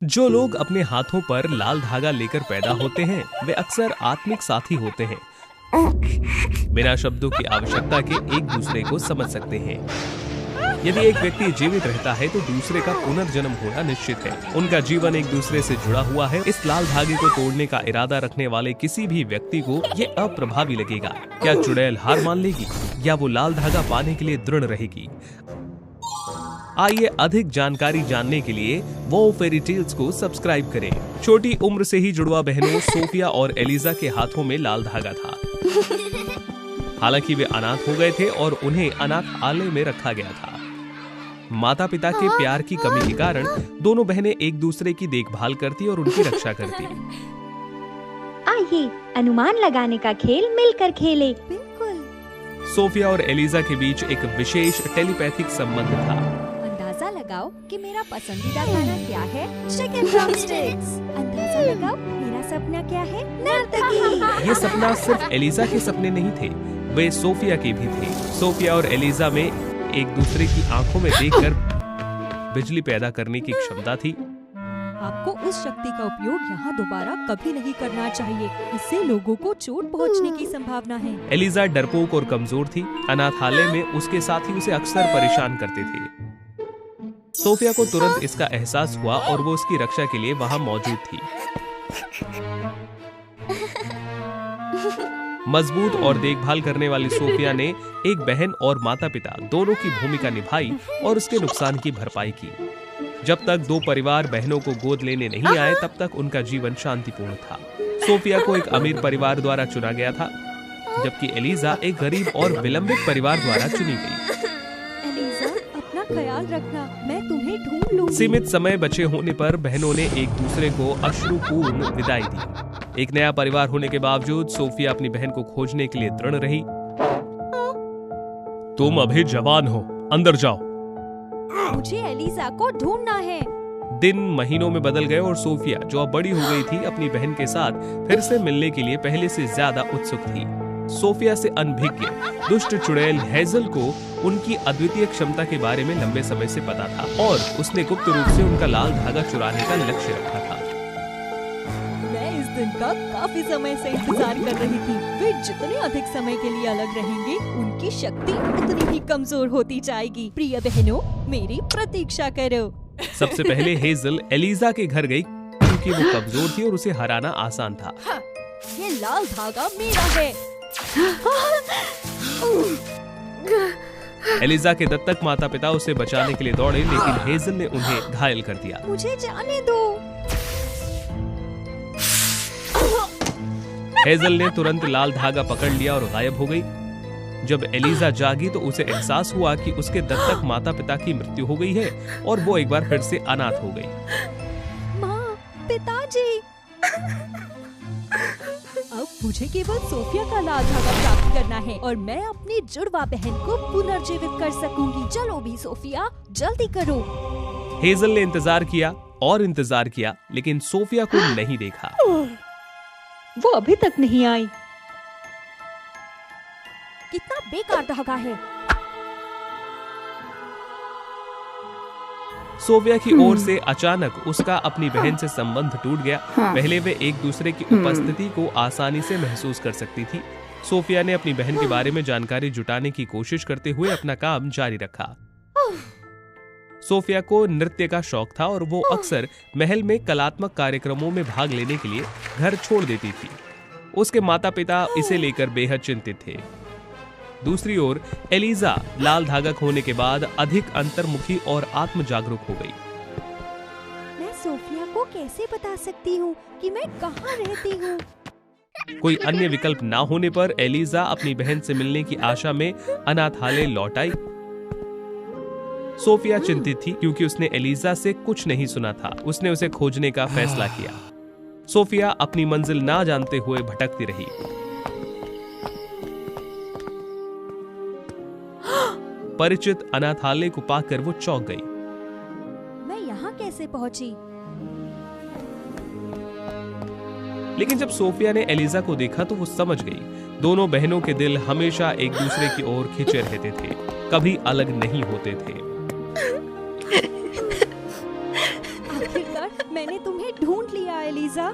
जो लोग अपने हाथों पर लाल धागा लेकर पैदा होते हैं वे अक्सर आत्मिक साथी होते हैं। बिना शब्दों की आवश्यकता के एक दूसरे को समझ सकते हैं। यदि एक व्यक्ति जीवित रहता है तो दूसरे का पुनर्जन्म होना निश्चित है। उनका जीवन एक दूसरे से जुड़ा हुआ है। इस लाल धागे को तोड़ने का इरादा रखने वाले किसी भी व्यक्ति को ये अप्रभावी लगेगा। क्या चुड़ैल हार मान लेगी या वो लाल धागा पाने के लिए दृढ़ रहेगी? आइए अधिक जानकारी जानने के लिए वो फेरी टेल्स को सब्सक्राइब करें। छोटी उम्र से ही जुड़वा बहनों सोफिया और एलिजा के हाथों में लाल धागा था। हालांकि वे अनाथ हो गए थे और उन्हें अनाथालय में रखा गया था। माता पिता के प्यार की कमी के कारण दोनों बहनें एक दूसरे की देखभाल करती और उनकी रक्षा करती। आइए अनुमान लगाने का खेल मिलकर खेले। बिल्कुल। सोफिया और एलिजा के बीच एक विशेष टेलीपैथिक संबंध था। अंदाजा लगाओ कि मेरा पसंदीदा खाना क्या है? Chicken drumsticks. अंदाजा लगाओ मेरा सपना क्या है? नर्तकी। ये सपना सिर्फ एलिजा के सपने नहीं थे, वे सोफिया के भी थे। सोफिया और एलिजा में एक दूसरे की आंखों में देखकर बिजली पैदा करने की क्षमता थी। आपको उस शक्ति का उपयोग यहाँ दोबारा कभी नहीं करना चाहिए। इससे लोगों को चोट पहुँचने की संभावना है। एलिजा डरपोक और कमजोर थी। अनाथालय में उसके साथी उसे अक्सर परेशान करते थे। सोफिया को तुरंत इसका एहसास हुआ और वो उसकी रक्षा के लिए वहाँ मौजूद थी। मजबूत और देखभाल करने वाली सोफिया ने एक बहन और माता पिता दोनों की भूमिका निभाई और उसके नुकसान की भरपाई की। जब तक दो परिवार बहनों को गोद लेने नहीं आए तब तक उनका जीवन शांतिपूर्ण था। सोफिया को एक अमीर परिवार द्वारा चुना गया था, जबकि एलिजा एक गरीब और विलंबित परिवार द्वारा चुनी गई। एलिजा, अपना ख्याल रखना, मैं तुम्हें ढूंढ लूंगी। सीमित समय बचे होने पर बहनों ने एक दूसरे को अश्रुपूर्ण विदाई दी। एक नया परिवार होने के बावजूद सोफिया अपनी बहन को खोजने के लिए दृढ़ रही। तुम अभी जवान हो, अंदर जाओ। मुझे एलिजा को ढूंढना है। दिन महीनों में बदल गए और सोफिया, जो अब बड़ी हो गई थी, अपनी बहन के साथ फिर से मिलने के लिए पहले से ज्यादा उत्सुक थी। सोफिया से अनभिज्ञ दुष्ट चुड़ैल हेजल को उनकी अद्वितीय क्षमता के बारे में लंबे समय से पता था और उसने गुप्त रूप से उनका लाल धागा चुराने का लक्ष्य रखा था। मैं इस दिन का काफी समय से इंतजार कर रही थी। वे जितने अधिक समय के लिए अलग रहेंगे, उनकी शक्ति उतनी ही कमजोर होती जाएगी। प्रिय बहनों, मेरी प्रतीक्षा करो। सबसे पहले हेजल एलिजा के घर गई क्योंकि वो कमजोर थी और उसे हराना आसान था। ये लाल धागा मेरा है। एलिजा के दत्तक माता पिता उसे बचाने के लिए दौड़े, लेकिन हेजल ने उन्हें घायल कर दिया। मुझे जाने दो। हेजल ने तुरंत लाल धागा पकड़ लिया और गायब हो गई। जब एलिजा जागी तो उसे एहसास हुआ कि उसके दत्तक माता पिता की मृत्यु हो गई है और वो एक बार फिर से अनाथ हो गई। माँ, पिताजी। अब मुझे केवल सोफिया का लाल धागा प्राप्त करना है और मैं अपनी जुड़वा बहन को पुनर्जीवित कर सकूंगी। चलो भी सोफिया, जल्दी करो। हेजल ने इंतजार किया और इंतजार किया, लेकिन सोफिया को नहीं देखा। वो अभी तक नहीं आई। कितना बेकार धागा है। सोफिया की ओर से अचानक उसका अपनी बहन से संबंध टूट गया। पहले वे एक दूसरे की उपस्थिति को आसानी से महसूस कर सकती थी। सोफिया ने अपनी बहन के बारे में जानकारी जुटाने की कोशिश करते हुए अपना काम जारी रखा। सोफिया को नृत्य का शौक था और वो अक्सर महल में कलात्मक कार्यक्रमों में भाग लेने के लिए घर छोड़ देती थी। उसके माता पिता इसे लेकर बेहद चिंतित थे। दूसरी ओर एलिजा लाल धागा खोने के बाद अधिक अंतर्मुखी और आत्म जागरूक हो गई। मैं सोफिया को कैसे बता सकती हूँ कि मैं कहाँ रहती हूँ? कोई अन्य विकल्प ना होने पर एलिजा अपनी बहन से मिलने की आशा में अनाथालय लौट आई। सोफिया चिंतित थी क्योंकि उसने एलिजा से कुछ नहीं सुना था। उसने उसे खोजने का फैसला किया। सोफिया अपनी मंजिल ना जानते हुए भटकती रही। परिचित अनाथालय को पाकर वो चौंक गई। मैं यहाँ कैसे पहुँची? लेकिन जब सोफिया ने एलिजा को देखा तो वो समझ गई। दोनों बहनों के दिल हमेशा एक दूसरे की ओर खिंचे रहते थे, कभी अलग नहीं होते थे। आखिरकार मैं मैंने तुम्हें ढूंढ लिया एलिजा।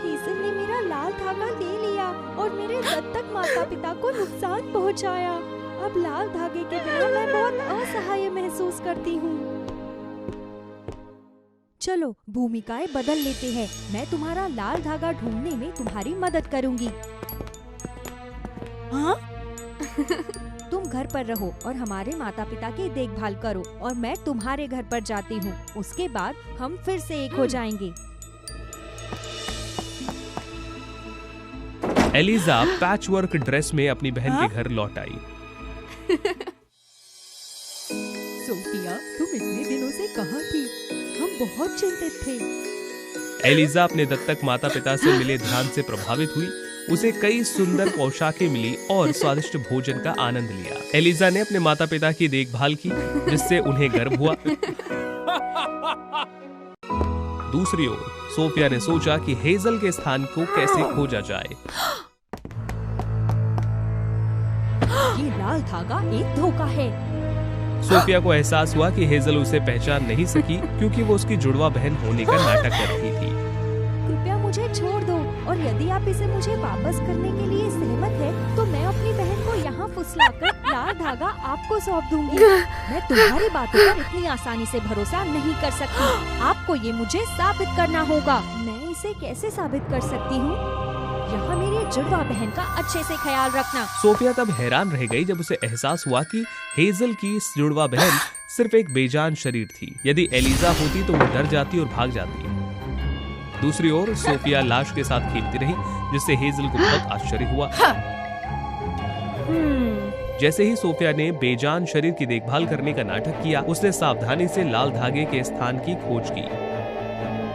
हेजल ने मेरा लाल धागा ले लिया और मेरे दत्तक माता पिता को नुकसान पहुंचाया। अब लाल धागे के बिना मैं बहुत असहाय महसूस करती हूँ। चलो भूमिकाएं बदल लेते हैं। मैं तुम्हारा लाल धागा ढूंढने में तुम्हारी मदद करूंगी। हाँ? तुम घर पर रहो और हमारे माता पिता की देखभाल करो और मैं तुम्हारे घर पर जाती हूँ। उसके बाद हम फिर से एक हो जाएंगे। एलिजा पैचवर्क ड्रेस में अपनी बहन के घर लौट आई। सोफिया, तुम इतने दिनों से कहाँ थी? हम बहुत चिंतित थे। एलिजा अपने दत्तक माता पिता से मिले ध्यान से प्रभावित हुई। उसे कई सुंदर पोशाकें मिली और स्वादिष्ट भोजन का आनंद लिया। एलिजा ने अपने माता पिता की देखभाल की, जिससे उन्हें गर्व हुआ। दूसरी ओर सोफिया ने सोचा कि हेजल के स्थान को कैसे खोजा जाए। ये लाल धागा एक धोखा है। सोफिया को एहसास हुआ कि हेजल उसे पहचान नहीं सकी क्योंकि वो उसकी जुड़वा बहन होने का नाटक कर रही थी। कृपया मुझे छोड़ दो और यदि आप इसे मुझे वापस करने के लिए सहमत है तो मैं अपनी बहन को यहाँ फुसलाकर लाल धागा आपको सौंप दूंगी। मैं तुम्हारी बातों पर इतनी आसानी से भरोसा नहीं कर सकती। आपको ये मुझे साबित करना होगा। मैं इसे कैसे साबित कर सकती हूँ? यहाँ मेरी जुड़वा बहन का अच्छे से ख्याल रखना। सोफिया तब हैरान रह गई जब उसे एहसास हुआ कि हेजल की जुड़वा बहन सिर्फ एक बेजान शरीर थी। यदि एलिजा होती तो वो डर जाती और भाग जाती। दूसरी ओर सोफिया लाश के साथ खेलती रही, जिससे हेजल को बहुत आश्चर्य हुआ। जैसे ही सोफिया ने बेजान शरीर की देखभाल करने का नाटक किया, उसने सावधानी से लाल धागे के स्थान की खोज की।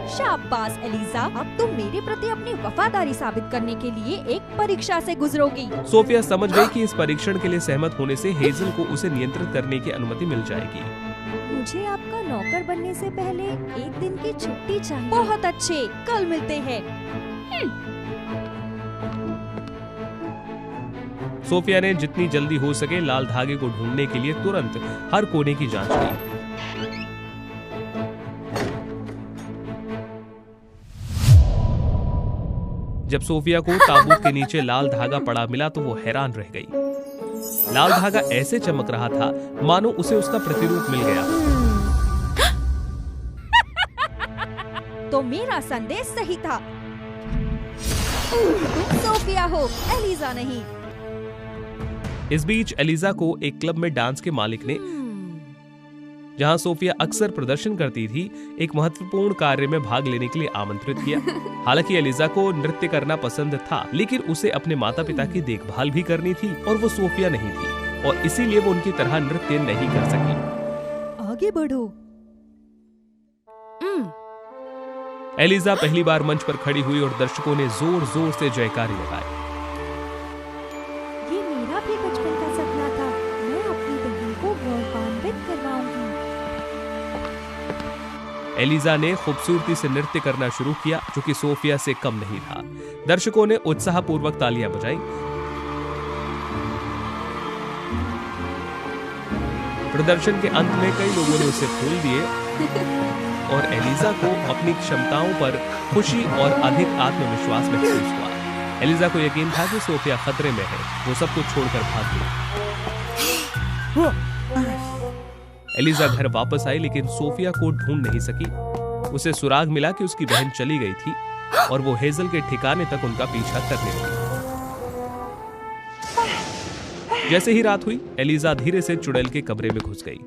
शाबाश एलिजा, अब तुम मेरे प्रति अपनी वफादारी साबित करने के लिए एक परीक्षा से गुजरोगी। सोफिया समझ गई कि इस परीक्षण के लिए सहमत होने से हेजल को उसे नियंत्रित करने की अनुमति मिल जाएगी। मुझे आपका नौकर बनने से पहले एक दिन की छुट्टी चाहिए। बहुत अच्छे, कल मिलते हैं। सोफिया ने जितनी जल्दी हो सके लाल धागे को ढूंढने के लिए तुरंत हर कोने की जांच की। जब सोफिया को ताबूत के नीचे लाल धागा पड़ा मिला तो वो हैरान रह गई। लाल धागा ऐसे चमक रहा था मानो उसे उसका प्रतिरूप मिल गया। तो मेरा संदेश सही था। तुम सोफिया हो, एलिजा नहीं। इस बीच एलिजा को एक क्लब में डांस के मालिक ने, जहां सोफिया अक्सर प्रदर्शन करती थी, एक महत्वपूर्ण कार्य में भाग लेने के लिए आमंत्रित किया। हालांकि एलिजा को नृत्य करना पसंद था, लेकिन उसे अपने माता पिता की देखभाल भी करनी थी और वो सोफिया नहीं थी और इसीलिए वो उनकी तरह नृत्य नहीं कर सकी। आगे बढ़ो। एलिजा पहली बार मंच पर खड़ी हुई और दर्शकों ने जोर जोर से जयकारे लगाए। ये मेरा भी बचपन का सपना था। मैं अपनी बहन को गौरवान्वित करवाऊंगी। एलिजा ने खूबसूरती से नृत्य करना शुरू किया, जो कि सोफिया से कम नहीं था। दर्शकों ने उत्साहपूर्वक तालियां बजाई। प्रदर्शन के अंत में कई लोगों ने उसे फूल दिए और एलिजा को अपनी क्षमताओं पर खुशी और अधिक आत्मविश्वास महसूस हुआ। एलिजा को यकीन था कि सोफिया खतरे में है, वो सब कुछ छोड़कर भाग गई। एलिजा घर वापस आई, लेकिन सोफिया को ढूंढ नहीं सकी। उसे सुराग मिला कि उसकी बहन चली गई थी और वो हेजल के ठिकाने तक उनका पीछा करने लगी। जैसे ही रात हुई, एलिजा धीरे से चुड़ैल के कमरे में घुस गई।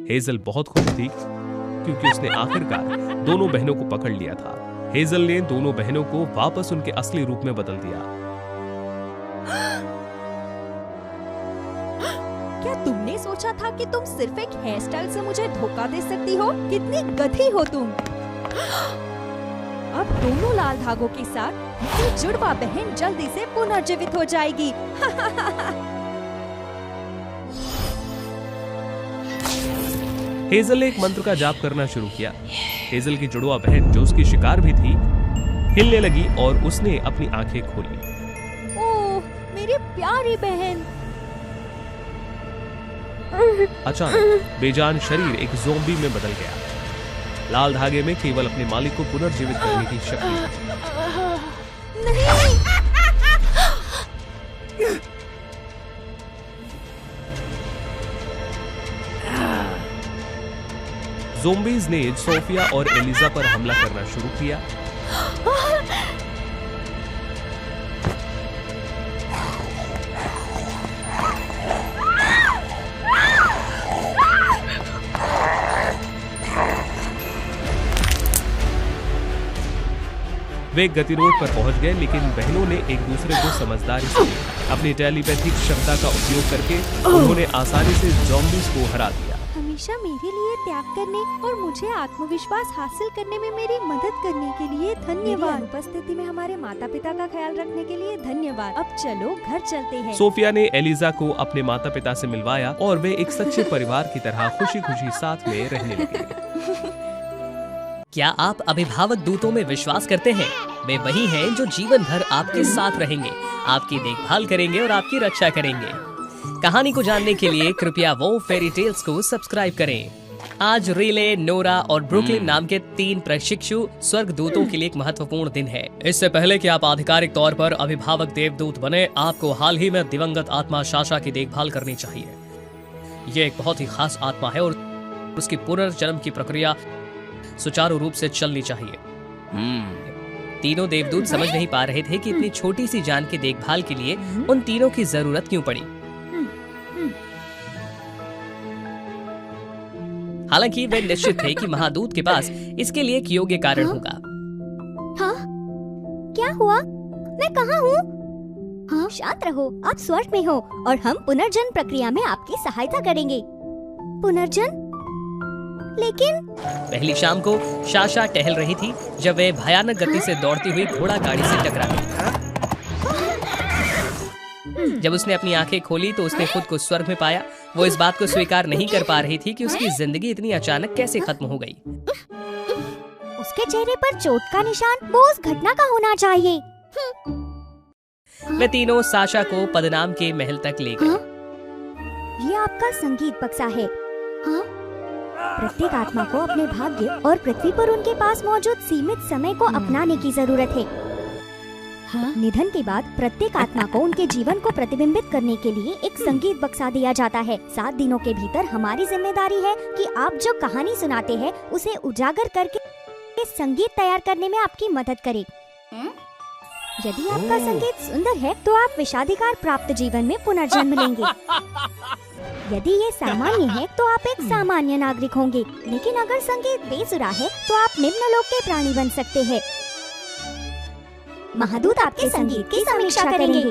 हेजल बहुत खुश थी क्योंकि उसने आखिरकार दोनों बहनों को पकड़ लिया था। हेजल ने दोनों बहनों को वापस उनके असली रूप में बदल दिया। क्या तुमने सोचा था कि तुम सिर्फ एक हेयर स्टाइल से मुझे धोखा दे सकती हो? कितनी गधी हो तुम। अब दोनों लाल धागों के साथ मेरी जुड़वा बहन जल्दी से पुनर्जीवित हो जाएगी। हेजल ने एक मंत्र का जाप करना शुरू किया। हेजल की जुड़वा बहन, जो उसकी शिकार भी थी, हिलने लगी और उसने अपनी आंखें खोली। ओह, मेरी प्यारी बहन। अचानक बेजान शरीर एक ज़ॉम्बी में बदल गया। लाल धागे में केवल अपने मालिक को पुनर्जीवित करने की शक्ति थी। नहीं। ज़ॉम्बीज़ ने सोफिया और एलिजा पर हमला करना शुरू किया। वे गतिरोध पर पहुंच गए, लेकिन बहनों ने एक दूसरे को समझदारी से अपनी टेलीपैथिक क्षमता का उपयोग करके उन्होंने आसानी से ज़ॉम्बीज़ को हरा दिया। हमेशा मेरे लिए त्याग करने और मुझे आत्मविश्वास हासिल करने में मेरी मदद करने के लिए धन्यवाद। उपस्थिति में हमारे माता पिता का ख्याल रखने के लिए धन्यवाद। अब चलो घर चलते हैं। सोफिया ने एलिजा को अपने माता पिता से मिलवाया और वे एक सच्चे परिवार की तरह खुशी खुशी साथ में रहने लगे। क्या आप अभिभावक दूतों में विश्वास करते हैं? वे वही हैं जो जीवन भर आपके साथ रहेंगे, आपकी देखभाल करेंगे और आपकी रक्षा करेंगे। कहानी को जानने के लिए कृपया वो फेरी टेल्स को सब्सक्राइब करें। आज रिले, नोरा और ब्रुकलिन नाम के 3 प्रशिक्षु स्वर्गदूतों के लिए एक महत्वपूर्ण दिन है। इससे पहले कि आप आधिकारिक तौर पर अभिभावक देवदूत बने, आपको हाल ही में दिवंगत आत्मा साशा की देखभाल करनी चाहिए। ये एक बहुत ही खास आत्मा है और उसकी पुनर्जन्म की प्रक्रिया सुचारू रूप से चलनी चाहिए। तीनों देवदूत समझ नहीं पा रहे थे कि इतनी छोटी सी जान की देखभाल के लिए उन तीनों की जरूरत क्यों पड़ी। हालांकि वे निश्चित थे कि महादूत के पास इसके लिए एक योग्य कारण होगा। हाँ? क्या हुआ? मैं कहाँ हूँ? हाँ? शांत रहो, आप स्वर्ग में हो और हम पुनर्जन्म प्रक्रिया में आपकी सहायता करेंगे। पुनर्जन्म? लेकिन पहली शाम को साशा टहल रही थी जब वे भयानक गति से दौड़ती हुई घोड़ा गाड़ी से टकरा गई। जब उसने अपनी आंखें खोली तो उसने खुद को स्वर्ग में पाया। वो इस बात को स्वीकार नहीं कर पा रही थी कि उसकी जिंदगी इतनी अचानक कैसे खत्म हो गई। उसके चेहरे पर चोट का निशान वो उस घटना का होना चाहिए। वे तीनों साशा को पदनाम के महल तक ले गए। ये आपका संगीत बक्सा है। हाँ? प्रत्येक आत्मा को अपने भाग्य और पृथ्वी पर उनके पास मौजूद सीमित समय को अपनाने की जरूरत है। हाँ? निधन के बाद प्रत्येक आत्मा को उनके जीवन को प्रतिबिंबित करने के लिए एक संगीत बक्सा दिया जाता है। 7 दिनों के भीतर हमारी जिम्मेदारी है कि आप जो कहानी सुनाते हैं उसे उजागर करके संगीत तैयार करने में आपकी मदद करें। यदि आपका संगीत सुंदर है तो आप विषाधिकार प्राप्त जीवन में पुनर्जन्म लेंगे। यदि ये सामान्य है तो आप एक सामान्य नागरिक होंगे, लेकिन अगर संगीत बेसुरा है तो आप निम्नलोक के प्राणी बन सकते हैं। महादूत आपके संगीत की समीक्षा करेंगे।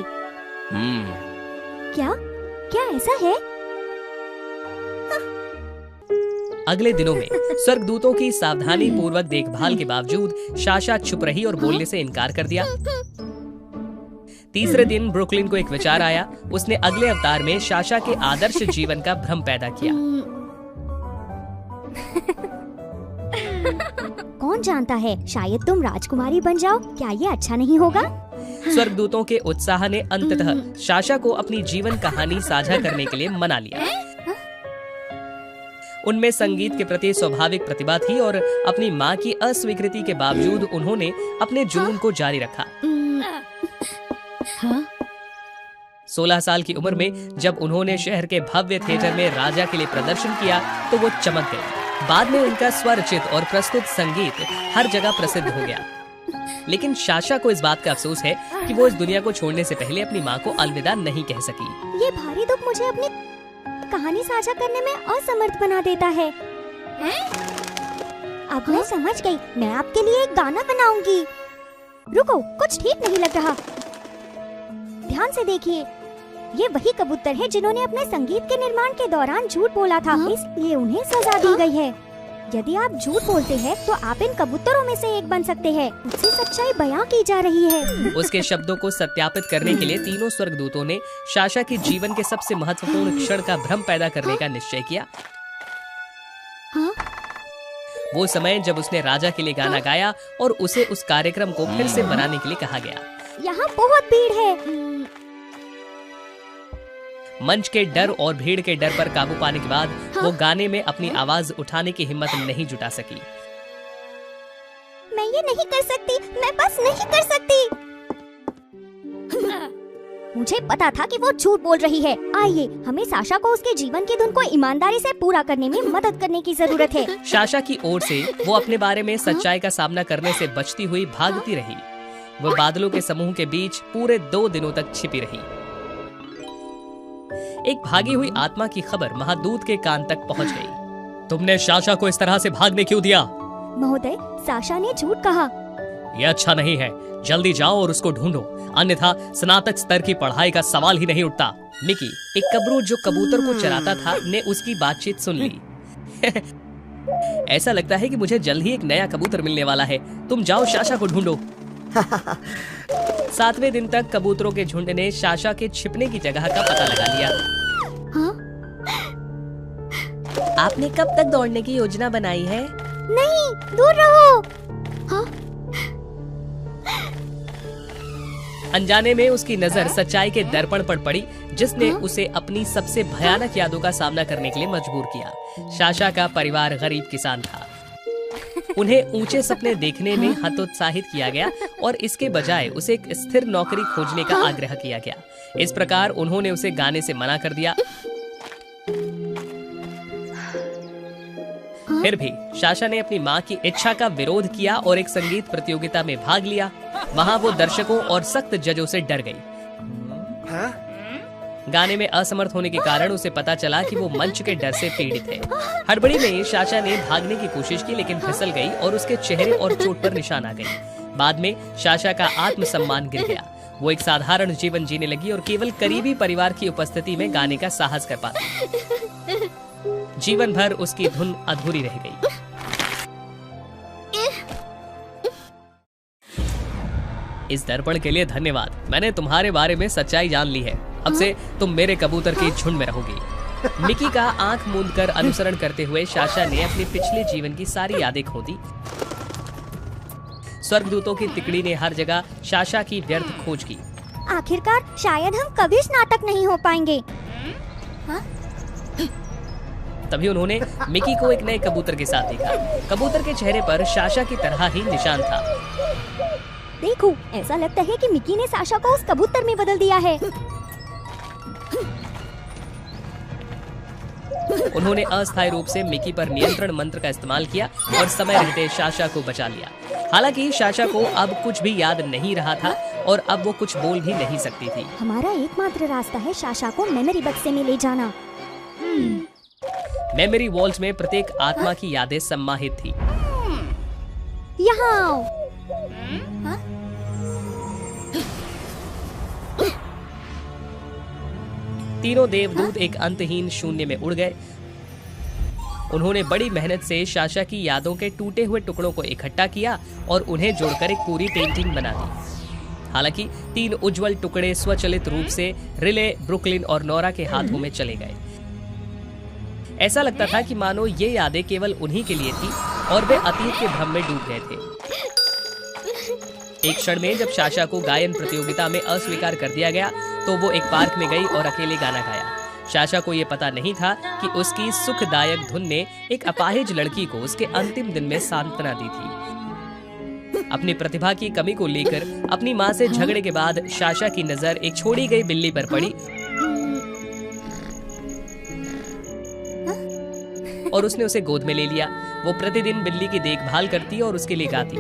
क्या ऐसा है? अगले दिनों में स्वर्गदूतों की सावधानी पूर्वक देखभाल के बावजूद साशा चुप रही और बोलने से इनकार कर दिया। तीसरे दिन ब्रुकलिन को एक विचार आया। उसने अगले अवतार में साशा के आदर्श जीवन का भ्रम पैदा किया। कौन जानता है, शायद तुम राजकुमारी बन जाओ। क्या ये अच्छा नहीं होगा? स्वर्गदूतों के उत्साह ने अंततः साशा को अपनी जीवन कहानी साझा करने के लिए मना लिया। उनमें संगीत के प्रति स्वाभाविक प्रतिभा थी और अपनी माँ की अस्वीकृति के बावजूद उन्होंने अपने जुनून को जारी रखा। 16 साल की उम्र में जब उन्होंने शहर के भव्य थिएटर में राजा के लिए प्रदर्शन किया तो वो चमक गए। बाद में उनका स्वरचित और प्रस्तुत संगीत हर जगह प्रसिद्ध हो गया। लेकिन साशा को इस बात का अफसोस है कि वो इस दुनिया को छोड़ने से पहले अपनी माँ को अलविदा नहीं कह सकी। ये भारी दुख मुझे अपनी कहानी साझा करने में असमर्थ बना देता है। अब मैं समझ गई, मैं आपके लिए एक गाना बनाऊंगी। रुको, कुछ ठीक नहीं लग रहा। ध्यान से देखिए, ये वही कबूतर है जिन्होंने अपने संगीत के निर्माण के दौरान झूठ बोला था, इसलिए उन्हें सजा दी गई है। यदि आप झूठ बोलते हैं तो आप इन कबूतरों में से एक बन सकते हैं। उससे सच्चाई बयां की जा रही है। उसके शब्दों को सत्यापित करने के लिए तीनों स्वर्गदूतों ने साशा के जीवन के सबसे महत्वपूर्ण क्षण का भ्रम पैदा करने का निश्चय किया। वो समय जब उसने राजा के लिए गाना गाया और उसे उस कार्यक्रम को फिर से बनाने के लिए कहा गया। यहाँ बहुत भीड़ है। मंच के डर और भीड़ के डर पर काबू पाने के बाद वो गाने में अपनी आवाज उठाने की हिम्मत नहीं जुटा सकी। मैं ये नहीं कर सकती, मैं बस नहीं कर सकती। मुझे पता था कि वो झूठ बोल रही है। आइए, हमें साशा को उसके जीवन की धुन को ईमानदारी से पूरा करने में मदद करने की जरूरत है। साशा की ओर से वो अपने बारे में सच्चाई का सामना करने से बचती हुई भागती रही। वो बादलों के समूह के बीच पूरे 2 दिनों तक छिपी रही। एक भागी हुई आत्मा की खबर महादूत के कान तक पहुंच गई। तुमने साशा को इस तरह से भागने क्यों दिया? महोदय, साशा ने झूठ कहा। यह अच्छा नहीं है। जल्दी जाओ और उसको ढूंढो, अन्यथा स्नातक स्तर की पढ़ाई का सवाल ही नहीं उठता। मिकी, एक कबरू जो कबूतर को चराता था, ने उसकी बातचीत सुन ली। ऐसा लगता है कि मुझे जल्द ही एक नया कबूतर मिलने वाला है। तुम जाओ साशा को ढूंढो। 7वें दिन तक कबूतरों के झुंड ने साशा के छिपने की जगह का पता लगा लिया। हाँ? आपने कब तक दौड़ने की योजना बनाई है? नहीं, दूर रहो। हाँ? अनजाने में उसकी नजर सच्चाई के दर्पण पर पड़ी, जिसने उसे अपनी सबसे भयानक यादों का सामना करने के लिए मजबूर किया। साशा का परिवार गरीब किसान था। उन्हें ऊंचे सपने देखने में हतोत्साहित किया गया और इसके बजाय उसे एक स्थिर नौकरी खोजने का आग्रह किया गया। इस प्रकार उन्होंने उसे गाने से मना कर दिया। फिर भी साशा ने अपनी मां की इच्छा का विरोध किया और एक संगीत प्रतियोगिता में भाग लिया। वहां वो दर्शकों और सख्त जजों से डर गई। गाने में असमर्थ होने के कारण उसे पता चला कि वो मंच के डर से पीड़ित है। हड़बड़ी में साशा ने भागने की कोशिश की, लेकिन फिसल गई और उसके चेहरे और चोट पर निशान आ गई। बाद में साशा का आत्मसम्मान गिर गया। वो एक साधारण जीवन जीने लगी और केवल करीबी परिवार की उपस्थिति में गाने का साहस कर पाती। जीवन भर उसकी धुन अधूरी रह गई। इस दर्पण के लिए धन्यवाद। मैंने तुम्हारे बारे में सच्चाई जान ली है। अब से तुम मेरे कबूतर के झुंड में रहोगी। मिकी का आंख मूंदकर अनुसरण करते हुए साशा ने अपने पिछले जीवन की सारी यादें खो दी। स्वर्गदूतों की तिकड़ी ने हर जगह साशा की व्यर्थ खोज की। आखिरकार शायद हम कभी स्नातक नहीं हो पाएंगे। तभी उन्होंने मिकी को एक नए कबूतर के साथ देखा। कबूतर के चेहरे पर साशा की तरह ही निशान था। देखो, ऐसा लगता है कि मिकी ने साशा को उस कबूतर में बदल दिया है। उन्होंने अस्थायी रूप से मिकी पर नियंत्रण मंत्र का इस्तेमाल किया और समय रहते साशा को बचा लिया। हालांकि साशा को अब कुछ भी याद नहीं रहा था और अब वो कुछ बोल भी नहीं सकती थी। हमारा एकमात्र रास्ता है साशा को मेमोरी बक्से में ले जाना। मेमोरी वॉल्स में प्रत्येक आत्मा की यादें सम्माहित थी। यहाँ आओ। तीनों देवदूत एक अंतहीन शून्य में उड़ गए। उन्होंने बड़ी मेहनत से साशा की यादों के टूटे हुए टुकड़ों को इकट्ठा किया और उन्हें जोड़कर एक पूरी पेंटिंग बना दी। हालांकि 3 उज्जवल टुकड़े स्वचालित रूप से रिले, ब्रुकलिन और नोरा के हाथों में चले गए। ऐसा लगता था कि मानो ये यादें केवल उन्हीं के लिए थी और वे अतीत के भ्रम में डूब गए थे। एक क्षण में जब साशा को गायन प्रतियोगिता में अस्वीकार कर दिया गया तो वो एक पार्क में गई और अकेले गाना गाया। साशा को ये पता नहीं था कि उसकी सुखदायक धुन ने एक अपाहिज लड़की को उसके अंतिम दिन में सांत्वना दी थी। अपनी प्रतिभा की कमी को लेकर अपनी माँ से झगड़े के बाद साशा की नजर एक छोड़ी गई बिल्ली पर पड़ी और उसने उसे गोद में ले लिया। वो प्रतिदिन बिल्ली की देखभाल करती और उसके लिए गाती।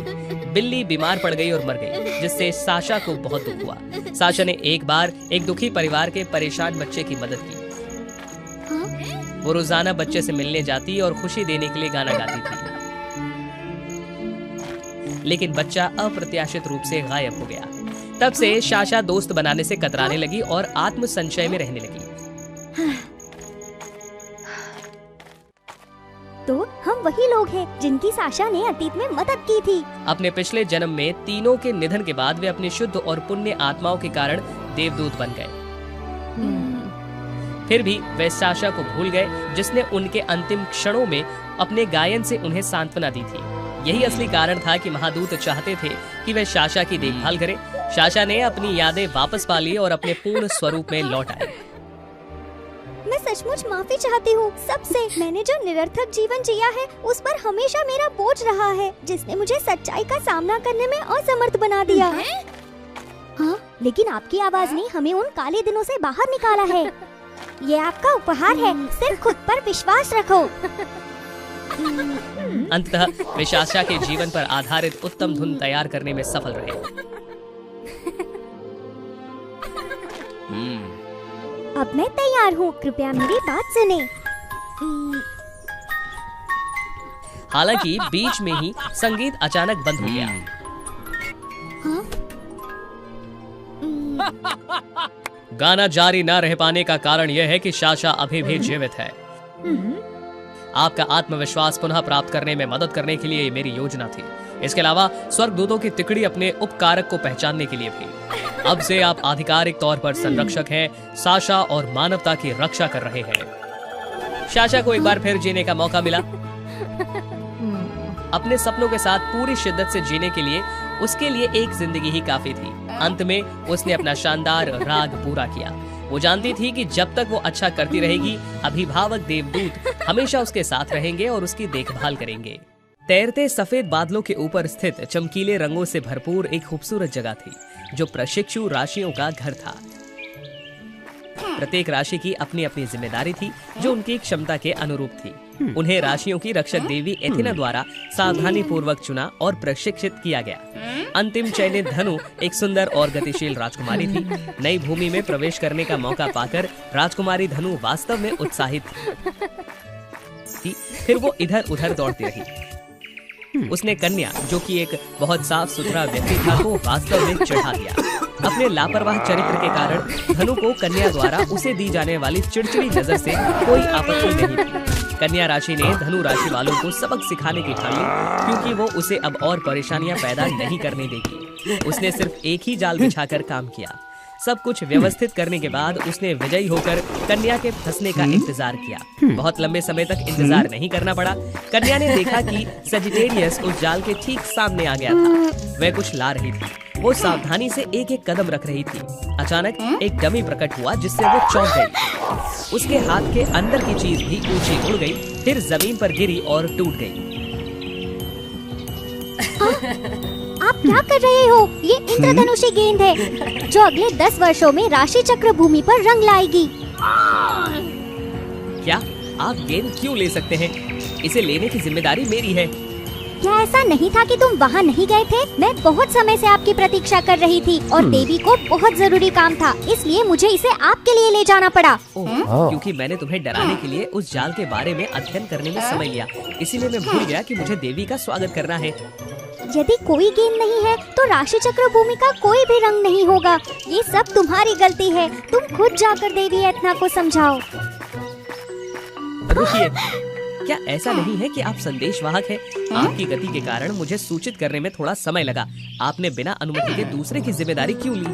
बिल्ली बीमार पड़ गई और मर गई, जिससे साशा को बहुत दुख हुआ। साशा ने एक बार एक दुखी परिवार के परेशान बच्चे की मदद की। वो रोजाना बच्चे से मिलने जाती और खुशी देने के लिए गाना गाती थी, लेकिन बच्चा अप्रत्याशित रूप से गायब हो गया। तब से साशा दोस्त बनाने से कतराने लगी और आत्म संशय में रहने लगी। तो हम वही लोग हैं जिनकी साशा ने अतीत में मदद की थी। अपने पिछले जन्म में तीनों के निधन के बाद वे अपनी शुद्ध और पुण्य आत्माओं के कारण देवदूत बन गए। फिर भी वे साशा को भूल गए, जिसने उनके अंतिम क्षणों में अपने गायन से उन्हें सांत्वना दी थी। यही असली कारण था कि महादूत चाहते थे कि वे साशा की देखभाल करें। साशा ने अपनी यादें वापस पा ली और अपने पूर्ण स्वरूप में लौट आए। मैं सचमुच माफी चाहती हूँ सबसे। मैंने जो निरर्थक जीवन जिया है उस पर हमेशा मेरा बोझ रहा है, जिसने मुझे सच्चाई का सामना करने में असमर्थ बना दिया। हाँ, लेकिन आपकी आवाज ने हमें उन काले दिनों से बाहर निकाला है। ये आपका उपहार है, सिर्फ खुद पर विश्वास रखो। अंततः वे साशा के जीवन पर आधारित उत्तम धुन तैयार करने में सफल रहे। अब मैं तैयार हूँ, कृपया मेरी बात सुने। हालांकि बीच में ही संगीत अचानक बंद हो गया। गाना जारी न रह पाने का कारण यह है कि साशा अभी भी जीवित है। आपका आत्मविश्वास पुनः प्राप्त करने में मदद करने के लिए मेरी योजना थी। इसके अलावा स्वर्गदूतों की तिकड़ी अपने उपकारक को पहचानने के लिए भी। अब से आप आधिकारिक तौर पर संरक्षक हैं, साशा और मानवता की रक्षा कर रहे हैं। साशा को एक बार फिर जीने का मौका मिला। अपने सपनों के साथ पूरी शिद्दत से जीने के लिए उसके लिए एक जिंदगी ही काफी थी। अंत में उसने अपना शानदार राग पूरा किया। वो जानती थी कि जब तक वो अच्छा करती रहेगी, अभिभावक देवदूत हमेशा उसके साथ रहेंगे और उसकी देखभाल करेंगे। तैरते सफेद बादलों के ऊपर स्थित चमकीले रंगों से भरपूर एक खूबसूरत जगह थी, जो प्रशिक्षु राशियों का घर था। प्रत्येक राशि की अपनी अपनी जिम्मेदारी थी, जो उनकी क्षमता के अनुरूप थी। उन्हें राशियों की रक्षक देवी एथिना द्वारा सावधानी पूर्वक चुना और प्रशिक्षित किया गया। अंतिम चयनित धनु एक सुंदर और गतिशील राजकुमारी थी। नई भूमि में प्रवेश करने का मौका पाकर राजकुमारी धनु वास्तव में उत्साहित थी। फिर वो इधर उधर दौड़ती रही। उसने कन्या, जो कि एक बहुत साफ सुथरा व्यक्ति था, को वास्तव में चढ़ा दिया। अपने लापरवाह चरित्र के कारण धनु को कन्या द्वारा उसे दी जाने वाली चिड़चिड़ी नजर से कोई आपत्ति नहीं थी। कन्या राशि ने धनु राशि वालों को सबक सिखाने की ठान ली, क्योंकि वो उसे अब और परेशानियां पैदा नहीं करने देगी। उसने सिर्फ एक ही जाल बिछाकर काम किया। सब कुछ व्यवस्थित करने के बाद उसने विजयी होकर कन्या के फंसने का इंतजार किया। बहुत लंबे समय तक इंतजार नहीं करना पड़ा। कन्या ने देखा कि सजिटेरियस उस जाल के ठीक सामने आ गया था। वह कुछ ला रही थी। वो सावधानी से एक एक कदम रख रही थी। अचानक एक डमी प्रकट हुआ, जिससे वो चौंक गई। उसके हाथ के अंदर की चीज भी ऊंची उड़ गई, फिर जमीन पर गिरी और टूट गई। आप क्या कर रहे हो? ये इंद्रधनुषी गेंद है, जो अगले 10 वर्षों में राशि चक्र भूमि पर रंग लाएगी। क्या आप गेंद क्यों ले सकते हैं? इसे लेने की जिम्मेदारी मेरी है। क्या ऐसा नहीं था कि तुम वहाँ नहीं गए थे? मैं बहुत समय से आपकी प्रतीक्षा कर रही थी और देवी को बहुत जरूरी काम था, इसलिए मुझे इसे आपके लिए ले जाना पड़ा। क्योंकि मैंने तुम्हें डराने के लिए उस जाल के बारे में अध्ययन करने में समय लिया, इसीलिए मैं भूल गया कि मुझे देवी का स्वागत करना है। यदि कोई गेंद नहीं है तो राशि चक्र भूमि का कोई भी रंग नहीं होगा। ये सब तुम्हारी गलती है। तुम खुद जाकर देवी एथना को समझाओ। रुकिए, क्या ऐसा नहीं है कि आप संदेशवाहक हैं? आपकी गति के कारण मुझे सूचित करने में थोड़ा समय लगा। आपने बिना अनुमति के दूसरे की जिम्मेदारी क्यों ली?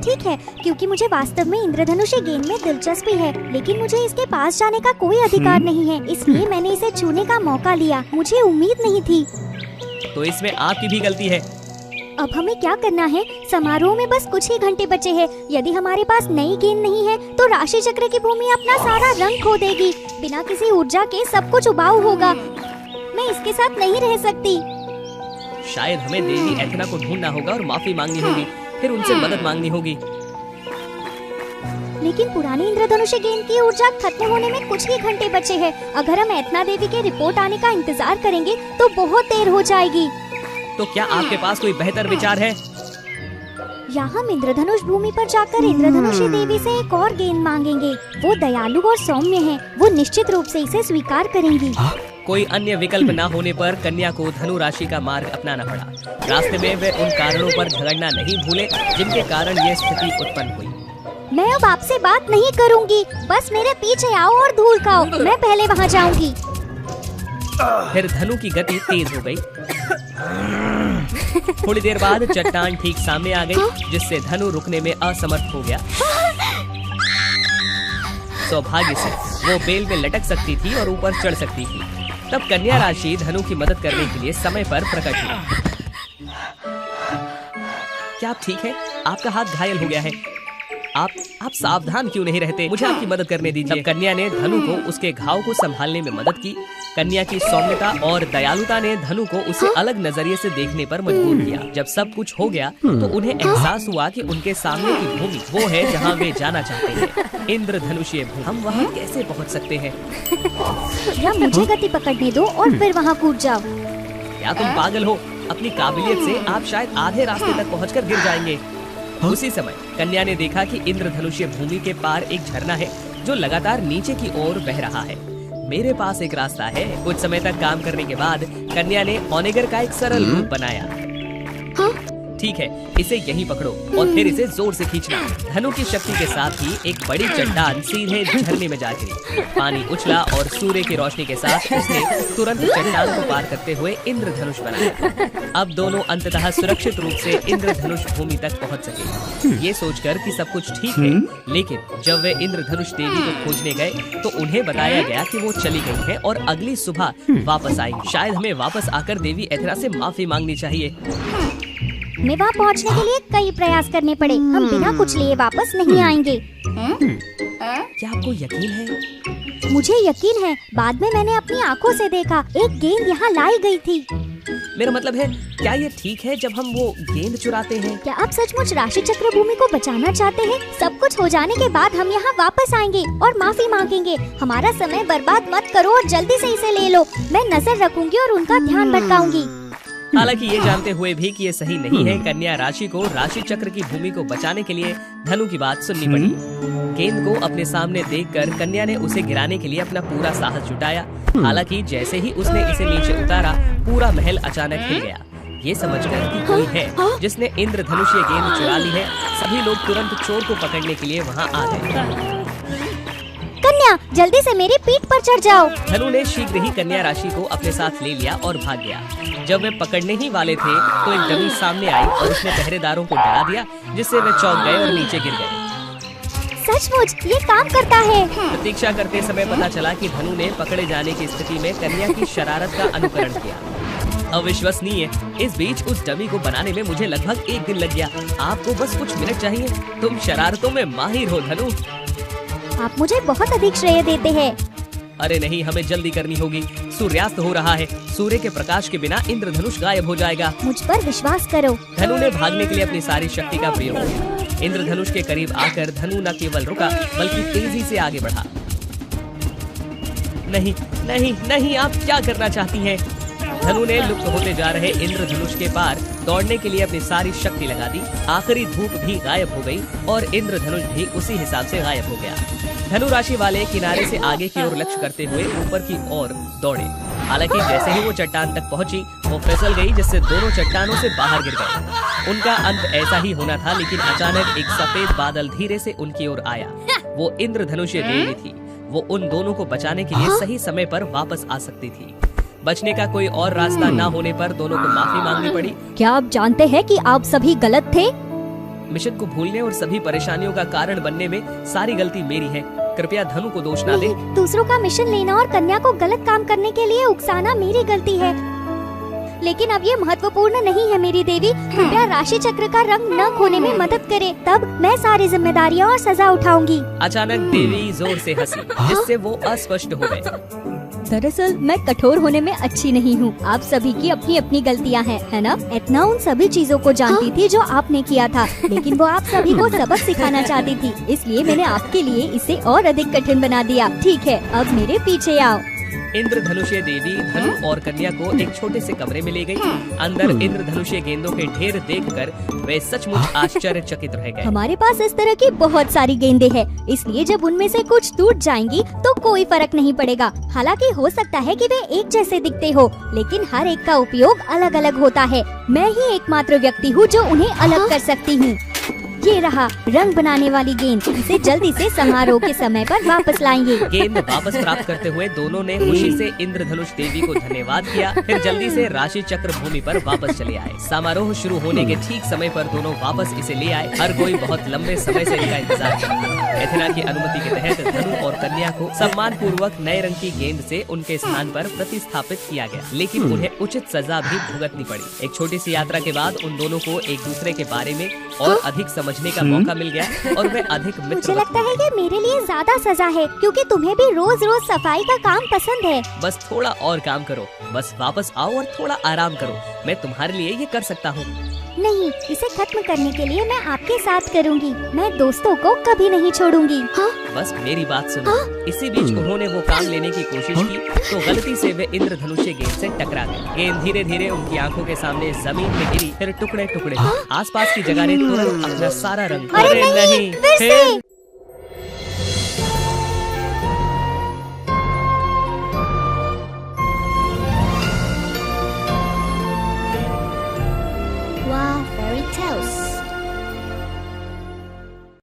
ठीक है, क्योंकि मुझे वास्तव में इंद्रधनुषी गेंद में दिलचस्पी है, लेकिन मुझे इसके पास जाने का कोई अधिकार नहीं है, इसलिए मैंने इसे छूने का मौका लिया। मुझे उम्मीद नहीं थी। तो इसमें आपकी भी गलती है। अब हमें क्या करना है? समारोह में बस कुछ ही घंटे बचे हैं। यदि हमारे पास नई गेंद नहीं है तो राशि चक्र की भूमि अपना सारा रंग खो देगी। बिना किसी ऊर्जा के सब कुछ उबाऊ होगा। मैं इसके साथ नहीं रह सकती। शायद हमें देवी एथना को ढूंढना होगा और माफी मांगनी होगी, फिर उनसे मदद मांगनी होगी। लेकिन पुरानी इंद्रधनुषी गेंद की ऊर्जा खत्म होने में कुछ ही घंटे बचे हैं। अगर हम एथना देवी के रिपोर्ट आने का इंतजार करेंगे तो बहुत देर हो जाएगी। तो क्या आपके पास कोई बेहतर विचार है? या हम इंद्रधनुष भूमि पर जाकर इंद्रधनुषी देवी से एक और गेंद मांगेंगे। वो दयालु और सौम्य है, वो निश्चित रूप से इसे स्वीकार करेंगी। कोई अन्य विकल्प न होने पर कन्या को धनु राशि का मार्ग अपनाना पड़ा। रास्ते में वे उन कारणों पर झगड़ना नहीं भूले जिनके कारण ये स्थिति उत्पन्न हुई। मैं अब आपसे बात नहीं करूंगी, बस मेरे पीछे आओ और धूल खाओ। मैं पहले वहाँ जाऊंगी। फिर धनु की गति तेज हो गई। थोड़ी देर बाद चट्टान ठीक सामने आ गई, जिससे धनु रुकने में असमर्थ हो गया। सौभाग्य से वो बेल में लटक सकती थी और ऊपर चढ़ सकती थी। तब कन्या राशि धनु की मदद करने के लिए समय पर प्रकट हुई। क्या आप ठीक है? आपका हाथ घायल हो गया है। आप सावधान क्यों नहीं रहते? मुझे आपकी मदद करने दीजिए। कन्या ने धनु को उसके घाव को संभालने में मदद की। कन्या की सौम्यता और दयालुता ने धनु को उसे अलग नजरिए से देखने पर मजबूर किया। जब सब कुछ हो गया तो उन्हें एहसास हुआ कि उनके सामने की भूमि वो है जहाँ वे जाना चाहते हैं, इंद्रधनुषीय भूमि। हम वहाँ कैसे पहुँच सकते हैं? या मुझे गति पकड़ने दो और फिर वहाँ कूद जाओ। क्या तुम पागल हो? अपनी काबिलियत से आप शायद आधे रास्ते तक पहुंचकर गिर जाएंगे। उसी समय कन्या ने देखा कि इंद्रधनुषीय भूमि के पार एक झरना है जो लगातार नीचे की ओर बह रहा है। मेरे पास एक रास्ता है। कुछ समय तक काम करने के बाद कन्या ने ओनेगर का एक सरल रूप बनाया। ठीक है, इसे यहीं पकड़ो और फिर इसे जोर से खींचना। धनु की शक्ति के साथ ही एक बड़ी चट्टान सीधे झरने में जा गिरी। पानी उछला और सूर्य की रोशनी के साथ उसने तुरंत चट्टान को पार करते हुए इंद्रधनुष बनाया। अब दोनों अंततः सुरक्षित रूप से इंद्रधनुष भूमि तक पहुंच सके। ये सोचकर कि सब कुछ ठीक है, लेकिन जब वे इंद्रधनुष देवी को खोजने गए तो उन्हें बताया गया कि वो चली गई हैं और अगली सुबह वापस आएंगी। शायद हमें वापस आकर देवी एथेना से माफी मांगनी चाहिए। हमें वहाँ पहुँचने के लिए कई प्रयास करने पड़े। हम बिना कुछ लिए वापस नहीं आएंगे। क्या आपको यकीन है? मुझे यकीन है। बाद में मैंने अपनी आंखों से देखा, एक गेंद यहाँ लाई गई थी। मेरा मतलब है, क्या ये ठीक है जब हम वो गेंद चुराते हैं? क्या आप सचमुच राशि चक्र भूमि को बचाना चाहते हैं? सब कुछ हो जाने के बाद हम यहाँ वापस आएंगे और माफी मांगेंगे। हमारा समय बर्बाद मत करो और जल्दी से इसे ले लो। मैं नजर रखूंगी और उनका ध्यान भटकाऊंगी। हालांकि ये जानते हुए भी कि ये सही नहीं है, कन्या राशि को राशि चक्र की भूमि को बचाने के लिए धनु की बात सुननी पड़ी। गेंद को अपने सामने देखकर कन्या ने उसे गिराने के लिए अपना पूरा साहस जुटाया। हालांकि जैसे ही उसने इसे नीचे उतारा, पूरा महल अचानक हिल गया। ये समझकर कि कोई है जिसने इंद्रधनुषीय गेंद चुरा ली है, सभी लोग तुरंत चोर को पकड़ने के लिए वहाँ आ गए। कन्या, जल्दी से मेरी पीठ पर चढ़ जाओ। धनु ने शीघ्र ही कन्या राशि को अपने साथ ले लिया और भाग गया। जब वे पकड़ने ही वाले थे तो एक डमी सामने आई और उसने पहरेदारों को डरा दिया, जिससे वे चौंक गए और नीचे गिर गए। सचमुच ये काम करता है। प्रतीक्षा करते समय पता चला कि धनु ने पकड़े जाने की स्थिति में कन्या की शरारत का अनुकरण किया। अविश्वसनीय। इस बीच उस डमी को बनाने में मुझे लगभग 1 दिन लग गया। आपको बस कुछ मिनट चाहिए। तुम शरारतों में माहिर हो धनु। आप मुझे बहुत अधिक श्रेय देते हैं। अरे नहीं, हमें जल्दी करनी होगी। सूर्यास्त हो रहा है। सूर्य के प्रकाश के बिना इंद्रधनुष गायब हो जाएगा। मुझ पर विश्वास करो। धनु ने भागने के लिए अपनी सारी शक्ति का प्रयोग किया। इंद्रधनुष के करीब आकर धनु न केवल रुका बल्कि तेजी से आगे बढ़ा। नहीं नहीं नहीं, आप क्या करना चाहती हैं? धनु ने लुप्त होते जा रहे इंद्रधनुष के पार दौड़ने के लिए अपनी सारी शक्ति लगा दी। आखिरी धूप भी गायब हो गई और इंद्रधनुष भी उसी हिसाब से गायब हो गया। धनु राशि वाले किनारे से आगे की ओर लक्ष्य करते हुए ऊपर की ओर दौड़े। हालांकि जैसे ही वो चट्टान तक पहुंची, वो फिसल गई, जिससे दोनों चट्टानों से बाहर गिर गए। उनका अंत ऐसा ही होना था, लेकिन अचानक एक सफेद बादल धीरे से उनकी ओर आया। वो इंद्रधनुषीय देवी थी। वो उन दोनों को बचाने के लिए सही समय पर वापस आ सकती थी। बचने का कोई और रास्ता न होने पर दोनों को माफी मांगनी पड़ी। क्या आप जानते हैं कि आप सभी गलत थे? मिशन को भूलने और सभी परेशानियों का कारण बनने में सारी गलती मेरी है। कृपया धनु को दोष ना दे। दूसरों का मिशन लेना और कन्या को गलत काम करने के लिए उकसाना मेरी गलती है, लेकिन अब ये महत्वपूर्ण नहीं है। मेरी देवी, कृपया राशि चक्र का रंग न खोने में मदद करे, तब मैं सारी जिम्मेदारियाँ और सजा उठाऊंगी। अचानक देवी जोर से हंसी, जिससे वो अस्पष्ट हो गए। दरअसल मैं कठोर होने में अच्छी नहीं हूँ। आप सभी की अपनी अपनी गलतियाँ हैं, है ना? एथना उन सभी चीजों को जानती थी जो आपने किया था, लेकिन वो आप सभी को सबक सिखाना चाहती थी, इसलिए मैंने आपके लिए इसे और अधिक कठिन बना दिया। ठीक है, अब मेरे पीछे आओ। इंद्रधनुषीय देवी धनु और कन्या को एक छोटे से कमरे में ले गई। अंदर इंद्रधनुषीय गेंदों के ढेर देखकर वे सचमुच आश्चर्यचकित रह गए। हमारे पास इस तरह की बहुत सारी गेंदें हैं, इसलिए जब उनमें से कुछ टूट जाएंगी तो कोई फर्क नहीं पड़ेगा। हालांकि हो सकता है कि वे एक जैसे दिखते हो, लेकिन हर एक का उपयोग अलग अलग होता है। मैं ही एकमात्र व्यक्ति हूँ जो उन्हें अलग कर सकती हूँ। ये रहा रंग बनाने वाली गेंद। इसे जल्दी से समारोह के समय पर वापस लाएंगे। गेंद वापस प्राप्त करते हुए दोनों ने खुशी से इंद्रधनुष देवी को धन्यवाद किया। फिर जल्दी से राशि चक्र भूमि पर वापस चले आए। समारोह शुरू होने के ठीक समय पर दोनों वापस इसे ले आए। हर कोई बहुत लंबे समय से इनका इंतजार कर रहा था। एथेना की अनुमति के तहत धनु और कन्या को सम्मान पूर्वक नए रंग की गेंद से उनके स्थान पर प्रतिस्थापित किया गया, लेकिन उन्हें उचित सजा भी भुगतनी पड़ी। एक छोटी सी यात्रा के बाद उन दोनों को एक दूसरे के बारे में और अधिक समझ समझने का मौका मिल गया और वे अधिक मुझे मित्रवत लगता हो है गए। कि मेरे लिए ज्यादा सजा है, क्योंकि तुम्हें भी रोज रोज सफाई का काम पसंद है। बस थोड़ा और काम करो, बस वापस आओ और थोड़ा आराम करो। मैं तुम्हारे लिए ये कर सकता हूँ। नहीं, इसे खत्म करने के लिए मैं आपके साथ करूंगी। मैं दोस्तों को कभी नहीं छोड़ूंगी। हाँ? बस मेरी बात सुनो। इसी बीच उन्होंने वो काम लेने की कोशिश की तो गलती से वे इंद्रधनुष्य गेंद से टकरा गए। गेंद धीरे धीरे उनकी आंखों के सामने जमीन में गिरी, फिर टुकड़े टुकड़े। आसपास की जगह ने तुरंत अपना सारा रंग। अरे नहीं, फिर से।